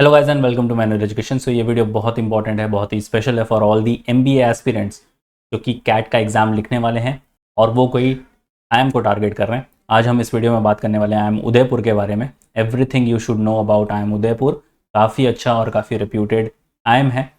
Hello guys and welcome to manual education. So ये video बहुत important है, बहुत ही स्पेशल है for all the MBA aspirants जो कि कैट का एग्ज़ाम लिखने वाले हैं और वो कोई आईएम को टारगेट कर रहे हैं। आज हम इस वीडियो में बात करने वाले हैं आईएम उदयपुर के बारे में। Everything you should know about IIM Udaipur. काफ़ी अच्छा और काफ़ी रेप्यूटेड आईएम है।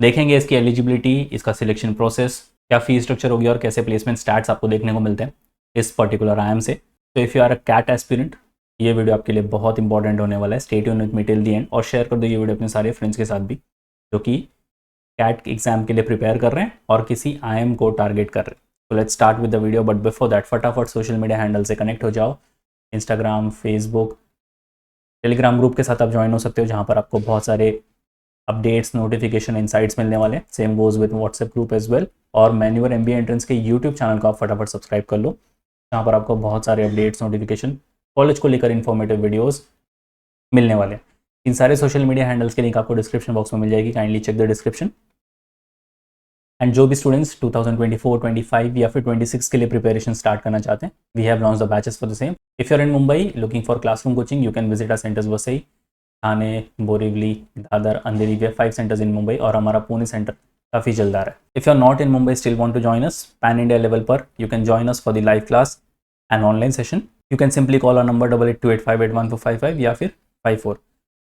देखेंगे इसकी एलिजिबिलिटी, इसका सिलेक्शन प्रोसेस, क्या फी स्ट्रक्चर होगी और कैसे प्लेसमेंट स्टैट्स आपको देखने को मिलते हैं इस पर्टिकुलर आईएम से। तो if you are a CAT aspirant, ये वीडियो आपके लिए बहुत इंपॉर्टेंट होने वाला है। Stay tuned with me till the end और शेयर कर दो ये वीडियो अपने सारे फ्रेंड्स के साथ भी जो कि कैट एग्जाम के लिए प्रिपेयर कर रहे हैं और किसी आईएम को टारगेट कर रहे हैं। तो let's start with the video, but before that फटाफट सोशल मीडिया हैंडल से कनेक्ट हो जाओ। इंस्टाग्राम, फेसबुक, टेलीग्राम ग्रुप के साथ आप ज्वाइन हो सकते हो जहाँ पर आपको बहुत सारे अपडेट्स, नोटिफिकेशन, इनसाइट्स मिलने वाले हैं। Same goes with WhatsApp group as well. और मैन्यूअर एमबीए एंट्रेंस के यूट्यूब चैनल को आप फटाफट सब्सक्राइब कर लो जहाँ पर आपको बहुत सारे अपडेट्स, नोटिफिकेशन, कॉलेज को लेकर इन्फॉर्मेटिव वीडियोस मिलने वाले हैं। इन सारे सोशल मीडिया हैंडल्स के लिंक आपको डिस्क्रिप्शन बॉक्स में मिल जाएगी। Kindly check the description. And जो भी स्टूडेंट्स 2024, 25 या फिर 26 के लिए प्रिपरेशन स्टार्ट करना चाहते हैं, we have launch the batches for the same. If you are in Mumbai looking for classroom coaching, you can visit our centres Vasai, Thane, Borivali, Dadar, Andheri. We have 5 centres in Mumbai और हमारा पुणे सेंटर काफ़ी जल्द आ रहा है। If you are not in Mumbai, still want to join us pan India level पर, you can join us for the live class and online session. You can simply call our number 8828581455 या फिर 54.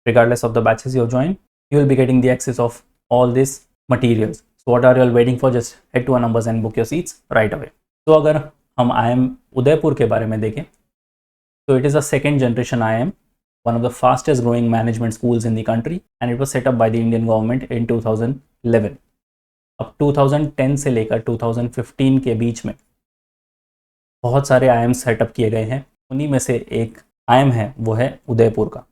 Regardless of the batches you have joined, you will be getting the access of all these materials. So what are you all waiting for? Just head to our numbers and book your seats right away. तो अगर हम IIM Udaipur के बारे में देखें तो it is a second generation IIM, one of the fastest growing management schools in the country, and it was set up by the Indian government in 2011. अब 2010 से लेकर 2015 के बीच में बहुत सारे आईएम सेटअप किए गए हैं। उन्हीं में से एक आईएम है वो है उदयपुर का।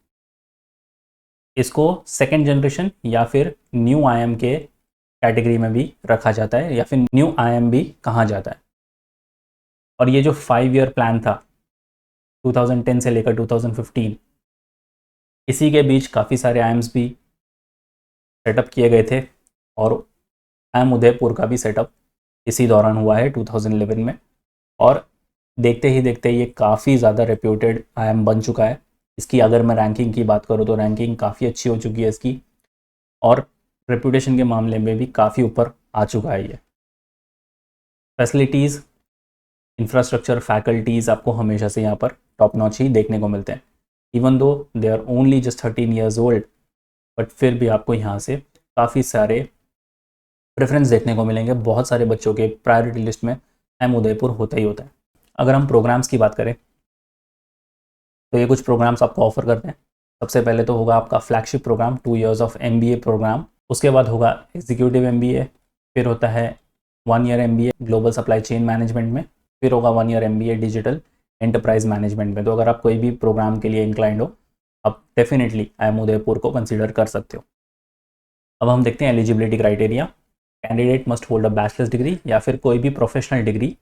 इसको सेकेंड जनरेशन या फिर न्यू आईएम के कैटेगरी में भी रखा जाता है या फिर न्यू आईएम भी कहा जाता है। और ये जो 5 ईयर प्लान था 2010 से लेकर 2015, इसी के बीच काफ़ी सारे आईएम्स भी सेटअप किए गए थे और आईएम उदयपुर का भी सेटअप इसी दौरान हुआ है 2011 में। और देखते ही देखते ये काफ़ी ज़्यादा रेप्यूटेड आईएम बन चुका है। इसकी अगर मैं रैंकिंग की बात करूँ तो रैंकिंग काफ़ी अच्छी हो चुकी है इसकी, और रेप्यूटेशन के मामले में भी काफ़ी ऊपर आ चुका है ये। फैसिलिटीज़, इंफ्रास्ट्रक्चर, फैकल्टीज़ आपको हमेशा से यहाँ पर टॉप नॉच ही देखने को मिलते हैं। Even though they are only just 13 years old, but फिर भी आपको यहाँ से काफ़ी सारे प्रेफरेंस देखने को मिलेंगे। बहुत सारे बच्चों के प्रायोरिटी लिस्ट में आईएम उदयपुर होता ही होता है। अगर हम प्रोग्राम्स की बात करें तो ये कुछ प्रोग्राम्स आपको ऑफर करते हैं। सबसे पहले तो होगा आपका flagship program 2 years of MBA program. उसके बाद होगा एग्जीक्यूटिव एमबीए, फिर होता है 1 year MBA global supply chain management में, फिर होगा 1 year MBA digital enterprise management में। तो अगर आप कोई भी प्रोग्राम के लिए इंक्लाइंड हो, आप डेफिनेटली आईएम उदयपुर को कंसिडर कर सकते हो। अब हम देखते हैं eligibility criteria. Candidate must hold a bachelors degree या फिर कोई भी professional degree,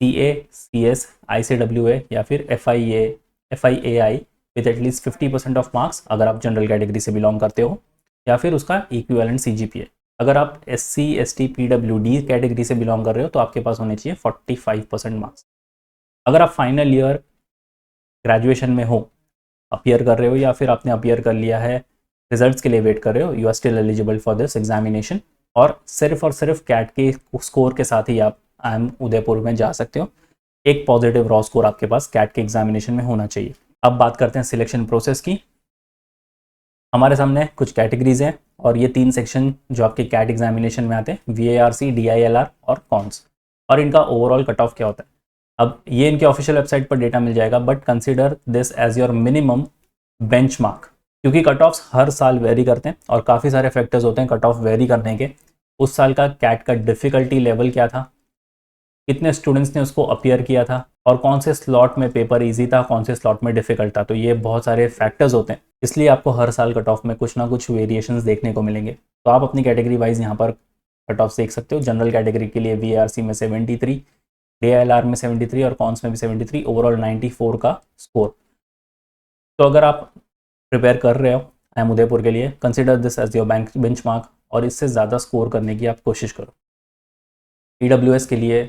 CA, CS, ICWA या फिर FIAI with at least 50% of marks अगर आप जनरल कैटेगरी से बिलोंग करते हो, या फिर उसका इक्विवेलेंट CGPA। अगर आप SC, ST, PWD कैटेगरी से बिलोंग कर रहे हो तो आपके पास होने चाहिए 45% मार्क्स। अगर आप फाइनल ईयर ग्रेजुएशन में हो, अपीयर कर रहे हो या फिर आपने अपीयर कर लिया है, रिजल्ट्स के लिए वेट कर रहे हो, you are still eligible for this examination. और सिर्फ कैट के स्कोर के साथ ही आप आईएम उदयपुर में जा सकते हो। एक पॉजिटिव रॉ स्कोर आपके पास कैट के एग्जामिनेशन में होना चाहिए। अब बात करते हैं सिलेक्शन प्रोसेस की। हमारे सामने कुछ कैटेगरीज हैं और ये 3 सेक्शन जो आपके कैट एग्जामिनेशन में आते हैं, VARC, DILR और कॉन्स, और इनका ओवरऑल कट ऑफ क्या होता है। अब ये इनके ऑफिशियल वेबसाइट पर डेटा मिल जाएगा, but consider this as your minimum benchmark, क्योंकि कट ऑफ्स हर साल वेरी करते हैं और काफ़ी सारे फैक्टर्स होते हैं कट ऑफ वेरी करने के। उस साल का कैट का डिफ़िकल्टी लेवल क्या था, कितने स्टूडेंट्स ने उसको अपीयर किया था, और कौन से स्लॉट में पेपर इजी था, कौन से स्लॉट में डिफिकल्ट था। तो ये बहुत सारे फैक्टर्स होते हैं, इसलिए आपको हर साल कट ऑफ में कुछ ना कुछ वेरिएशंस देखने को मिलेंगे। तो आप अपनी कैटेगरी वाइज यहाँ पर कट ऑफ देख सकते हो। जनरल कैटेगरी के लिए VARC में 73, DILR में 73 और कॉन्स में भी 73, ओवरऑल 94 का स्कोर। तो अगर आप प्रिपेयर कर रहे हो आईएम उदयपुर के लिए, consider this as your benchmark और इससे ज़्यादा स्कोर करने की आप कोशिश करो। PWS के लिए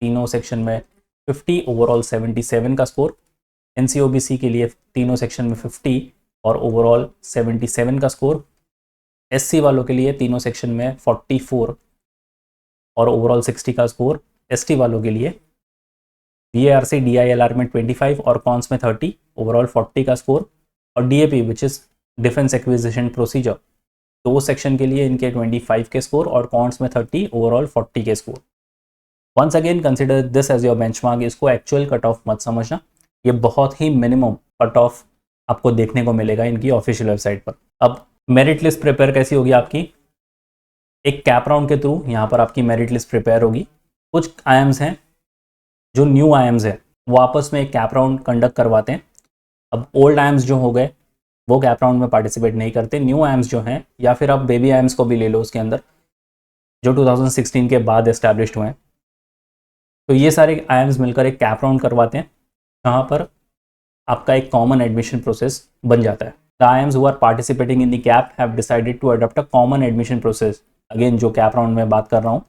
तीनों सेक्शन में 50, ओवरऑल 77 का स्कोर। NCOBC के लिए तीनों सेक्शन में 50, और ओवरऑल 77 का स्कोर। एससी वालों के लिए तीनों सेक्शन में 44 और ओवरऑल 60 का स्कोर। एसटी वालों के लिए बीएआरसी डीआईएलआर में 25 और कॉन्स में 30, ओवरऑल 40 का स्कोर। और DAP which is defence acquisition procedure, दो सेक्शन के लिए इनके 25 के स्कोर और कॉन्स में 30, ओवरऑल 40 के score. Once again consider this as your benchmark, इसको एक्चुअल कट ऑफ मत समझना, ये बहुत ही मिनिमम कट ऑफ आपको देखने को मिलेगा इनकी ऑफिशियल वेबसाइट पर। अब मेरिट लिस्ट प्रिपेयर कैसी होगी आपकी? एक कैप राउंड के थ्रू यहाँ पर आपकी मेरिट लिस्ट प्रिपेयर होगी। कुछ आईएम्स हैं जो न्यू आईएम्स है वो आपस में एक कैप राउंड कंडक्ट करवाते हैं। अब ओल्ड आईएम्स जो हो गए वो कैप राउंड में पार्टिसिपेट नहीं करते। न्यू आईएम्स जो हैं, या फिर आप बेबी आईएम्स को भी ले लो उसके अंदर, जो 2016 के बाद एस्टैब्लिश्ड हुए हैं, तो ये सारे आईएम्स मिलकर एक कैप राउंड करवाते हैं जहाँ पर आपका एक कॉमन एडमिशन प्रोसेस बन जाता है। The IIMs who are participating in the CAP have decided to adopt a common admission process. Again जो कैप राउंड में बात कर रहा हूँ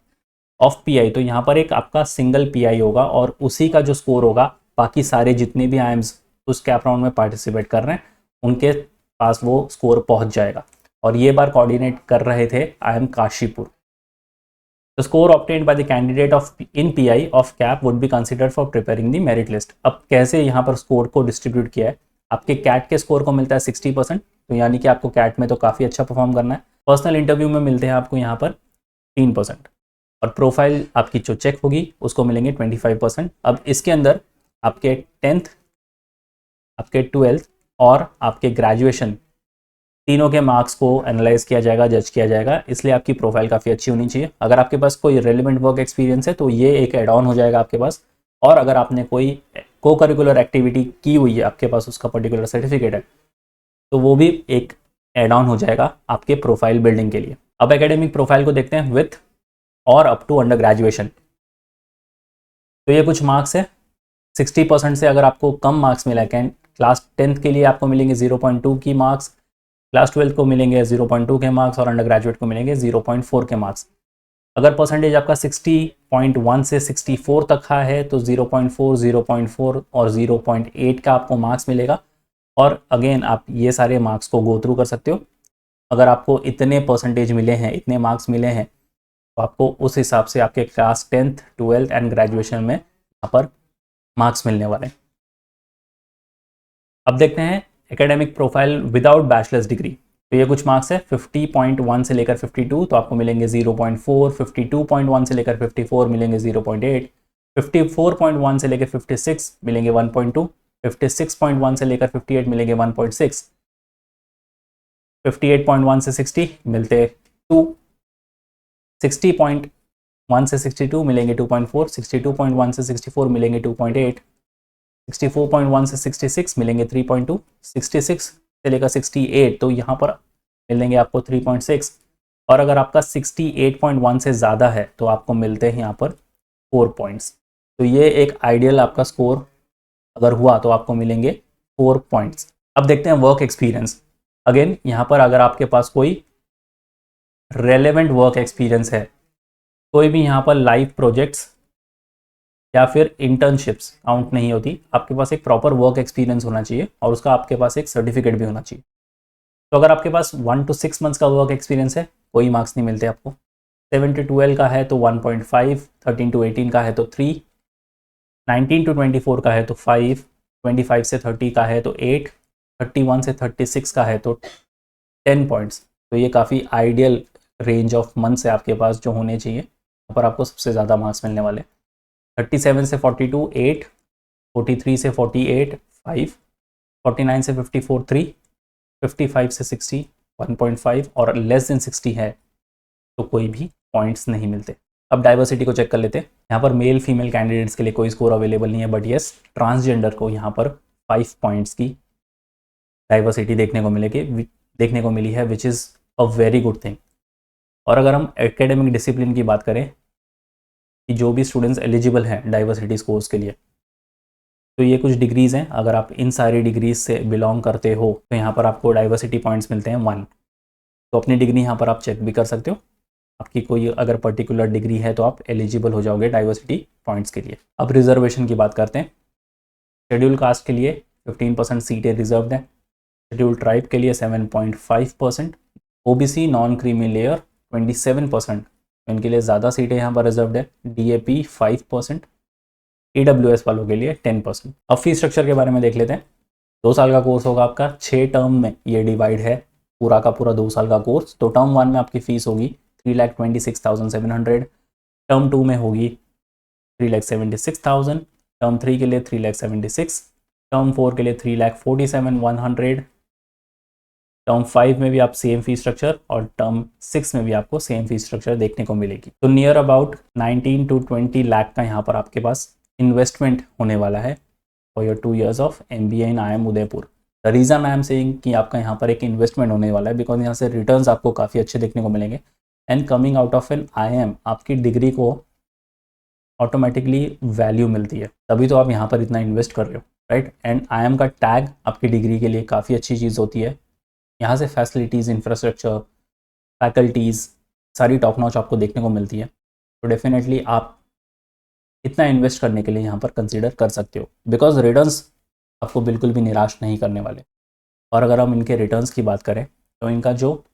ऑफ पीआई, तो यहाँ पर एक आपका सिंगल पीआई होगा और उसी का जो स्कोर होगा बाकी सारे जितने भी आईएम्स उस कैप राउंड में पार्टिसिपेट कर रहे हैं उनके पास वो स्कोर पहुँच जाएगा। और ये बार कोऑर्डिनेट कर रहे थे IIM Kashipur. The score obtained by the candidate in PI of CAP would be considered for preparing the merit list। अब कैसे यहाँ पर स्कोर को डिस्ट्रीब्यूट किया है? आपके कैट के स्कोर को मिलता है 60%, तो यानी कि आपको कैट में तो काफ़ी अच्छा परफॉर्म करना है। पर्सनल इंटरव्यू में मिलते हैं आपको यहाँ पर 3%, और प्रोफाइल आपकी जो चेक होगी उसको मिलेंगे 25%। अब इसके अंदर आपके 10th, आपके 12th और आपके ग्रेजुएशन तीनों के मार्क्स को एनालाइज किया जाएगा, जज किया जाएगा, इसलिए आपकी प्रोफाइल काफ़ी अच्छी होनी चाहिए। अगर आपके पास कोई रेलिवेंट वर्क एक्सपीरियंस है तो ये एक एड ऑन हो जाएगा आपके पास, और अगर आपने कोई को करिकुलर एक्टिविटी की हुई है, आपके पास उसका पर्टिकुलर सर्टिफिकेट है, तो वो भी एक एड ऑन हो जाएगा आपके प्रोफाइल बिल्डिंग के लिए। अब एकेडमिक प्रोफाइल को देखते हैं विथ और अप टू अंडर ग्रेजुएशन। तो ये कुछ मार्क्स है। 60% से अगर आपको कम मार्क्स मिला है, क्लास 10th के लिए आपको मिलेंगे 0.2 की मार्क्स, क्लास 12 को मिलेंगे 0.2 के मार्क्स और अंडर ग्रेजुएट को मिलेंगे 0.4 के मार्क्स। अगर परसेंटेज आपका 60.1 से 64 तक का है तो 0.4, 0.4 और 0.8 का आपको मार्क्स मिलेगा। और अगेन आप ये सारे मार्क्स को गो थ्रू कर सकते हो। अगर आपको इतने परसेंटेज मिले हैं, इतने मार्क्स मिले हैं, तो आपको उस हिसाब से आपके class 10th, 12th and graduation में यहाँ पर मार्क्स मिलने वाले हैं। अब देखते हैं academic profile without bachelors degree. तो ये कुछ मार्क्स है 50.1 से लेकर 52, तो आपको मिलेंगे 0.4, 52.1 से लेकर 54 मिलेंगे 0.8, 54.1 से लेकर 56 मिलेंगे 1.2, 56.1 से लेकर 58 मिलेंगे 1.6, 58.1 से 60 मिलते 2, 60.1 से 62 मिलेंगे 2.4, 62.1 से 64 मिलेंगे 2.8, 64.1 से 66 मिलेंगे 3.2, 66 से लेकर 68 तो यहाँ पर मिलेंगे आपको 3.6, और अगर आपका 68.1 से ज़्यादा है तो आपको मिलते हैं यहाँ पर 4 पॉइंट्स। तो ये एक आइडियल आपका स्कोर अगर हुआ तो आपको मिलेंगे 4 पॉइंट्स। अब देखते हैं वर्क एक्सपीरियंस। अगेन यहाँ पर अगर आपके पास कोई रेलेवेंट वर्क एक्सपीरियंस है, कोई भी यहाँ पर लाइव प्रोजेक्ट्स या फिर इंटर्नशिप्स काउंट नहीं होती, आपके पास एक प्रॉपर वर्क एक्सपीरियंस होना चाहिए और उसका आपके पास एक सर्टिफिकेट भी होना चाहिए। तो अगर आपके पास 1 to 6 मंथ्स का वर्क एक्सपीरियंस है, कोई मार्क्स नहीं मिलते आपको। 7 to 12 का है तो 1.5, 13 to 18 का है तो 3, 19 to 24 का है तो 5, 25 से 30 का है तो 8, 31 से 36 का है तो 10 पॉइंट्स। तो ये काफ़ी आइडियल रेंज ऑफ मंथ्स है आपके पास जो होने चाहिए, यहाँ पर आपको सबसे ज़्यादा मार्क्स मिलने वाले। 37 से 42 8, 43 से 48 5, 49 से 54 3, 55 से 60 1.5 और लेस देन 60 है तो कोई भी पॉइंट्स नहीं मिलते। अब डाइवर्सिटी को चेक कर लेते हैं। यहाँ पर मेल फीमेल कैंडिडेट्स के लिए कोई स्कोर अवेलेबल नहीं है, बट येस ट्रांसजेंडर को यहाँ पर 5 पॉइंट्स की डाइवर्सिटी देखने को मिली है, which is a very good thing. और अगर हम एकेडमिक डिसिप्लिन की बात करें कि जो भी स्टूडेंट्स एलिजिबल हैं डाइवर्सिटी स्कोर्स के लिए, तो ये कुछ डिग्रीज़ हैं। अगर आप इन सारी डिग्रीज से बिलोंग करते हो तो यहाँ पर आपको डाइवर्सिटी पॉइंट्स मिलते हैं 1। तो अपनी डिग्री यहाँ पर आप चेक भी कर सकते हो, आपकी कोई अगर पर्टिकुलर डिग्री है तो आप एलिजिबल हो जाओगे डाइवर्सिटी पॉइंट्स के लिए। अब रिजर्वेशन की बात करते हैं। शेड्यूल कास्ट के लिए 15% सीटें रिजर्व्ड हैं। शेड्यूल्ड ट्राइब के लिए 7.5%, ओबीसी नॉन क्रीमी लेयर 27%, इनके लिए ज़्यादा सीटें यहाँ पर रिजर्व्ड है, डीएपी 5%, ईडब्ल्यूएस वालों के लिए 10%। अब फीस स्ट्रक्चर के बारे में देख लेते हैं। 2 साल का कोर्स होगा आपका, 6 टर्म में ये डिवाइड है, पूरा का पूरा 2 साल का कोर्स। तो टर्म 1 में आपकी फ़ीस होगी 3,26,700, टर्म 2 में होगी 3,76,000, टर्म 3 के लिए 3,76,000, टर्म 4 के लिए 3,47,100, टर्म 5 में भी आप सेम फीस स्ट्रक्चर और टर्म 6 में भी आपको सेम फीस स्ट्रक्चर देखने को मिलेगी। तो नियर अबाउट 19 to 20 लाख का यहाँ पर आपके पास इन्वेस्टमेंट होने वाला है for your 2 years of MBA in IIM Udaipur. The reason I am saying कि आपका यहाँ पर एक इन्वेस्टमेंट होने वाला है बिकॉज यहाँ से रिटर्न्स आपको काफ़ी अच्छे देखने को मिलेंगे and coming out of an IIM आपकी डिग्री को ऑटोमेटिकली वैल्यू मिलती है, तभी तो आप यहाँ पर इतना इन्वेस्ट कर रहे हो, राइट। एंड IIM का टैग आपकी डिग्री के लिए काफ़ी अच्छी चीज़ होती है। यहाँ से फैसिलिटीज़, इंफ्रास्ट्रक्चर, फैकल्टीज़ सारी टॉप नॉच आपको देखने को मिलती है। तो डेफिनेटली आप इतना इन्वेस्ट करने के लिए यहाँ पर कंसीडर कर सकते हो बिकॉज रिटर्न्स आपको बिल्कुल भी निराश नहीं करने वाले। और अगर हम इनके रिटर्न्स की बात करें तो इनका जो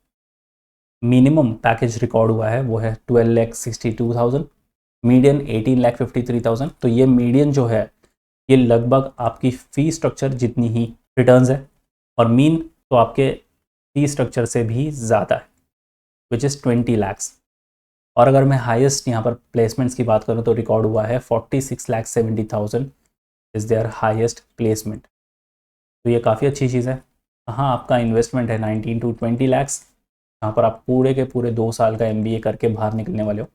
मिनिमम पैकेज रिकॉर्ड हुआ है वो है 12,62,000, मीडियन 18,53,000। तो ये मीडियन जो है ये लगभग आपकी फ़ी स्ट्रक्चर जितनी ही रिटर्न्स है और मीन तो आपके फ़ी स्ट्रक्चर से भी ज़्यादा है विच इज़ 20 lakhs। और अगर मैं हाईएस्ट यहाँ पर प्लेसमेंट्स की बात करूँ तो रिकॉर्ड हुआ है 46,70,000 इज़ देयर हाईएस्ट प्लेसमेंट। तो ये काफ़ी अच्छी चीज़ है। हाँ, आपका इन्वेस्टमेंट है 19 to 20 lakhs, यहाँ पर आप पूरे के पूरे 2 साल का MBA करके बाहर निकलने वाले हो।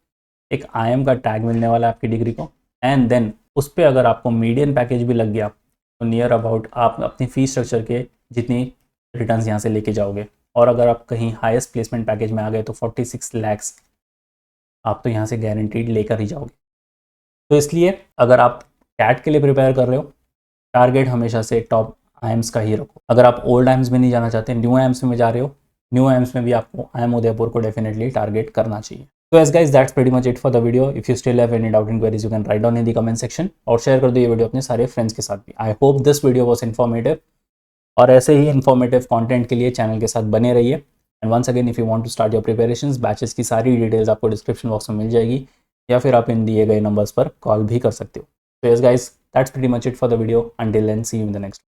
एक IIM का टैग मिलने वाला है आपकी डिग्री को एंड देन उस पर अगर आपको मीडियन पैकेज भी लग गया तो नियर अबाउट आप अपनी फ़ीस स्ट्रक्चर के जितनी रिटर्न्स यहाँ से लेके जाओगे। और अगर आप कहीं हाईएस्ट प्लेसमेंट पैकेज में आ गए तो 46 lakhs आप तो यहाँ से गारंटीड लेकर ही जाओगे। तो इसलिए अगर आप कैट के लिए प्रिपेयर कर रहे हो, टारगेट हमेशा से टॉप IIMs का ही रखो। अगर आप ओल्ड IIMs में नहीं जाना चाहते, न्यू IIMs में जा रहे हो, न्यू IIMs में भी आपको IIM उदयपुर को डेफिनेटली टारगेट करना चाहिए। तो S guys that's pretty much it for the video. If you still have any doubt in queries you can write down in the comment section और शेयर कर दो ये वीडियो अपने सारे फ्रेंड्स के साथ भी। I hope this video was informative और ऐसे ही इन्फॉर्मेटिव कंटेंट के लिए चैनल के साथ बने रहिए। And once again if you want to start your preparations, batches की सारी डिटेल्स आपको डिस्क्रिप्शन बॉक्स में मिल जाएगी या फिर आप इन दिए गए नंबर्स पर कॉल भी कर सकते हो। So yes guys, that's pretty much it for the video. Until then, see you in the next one.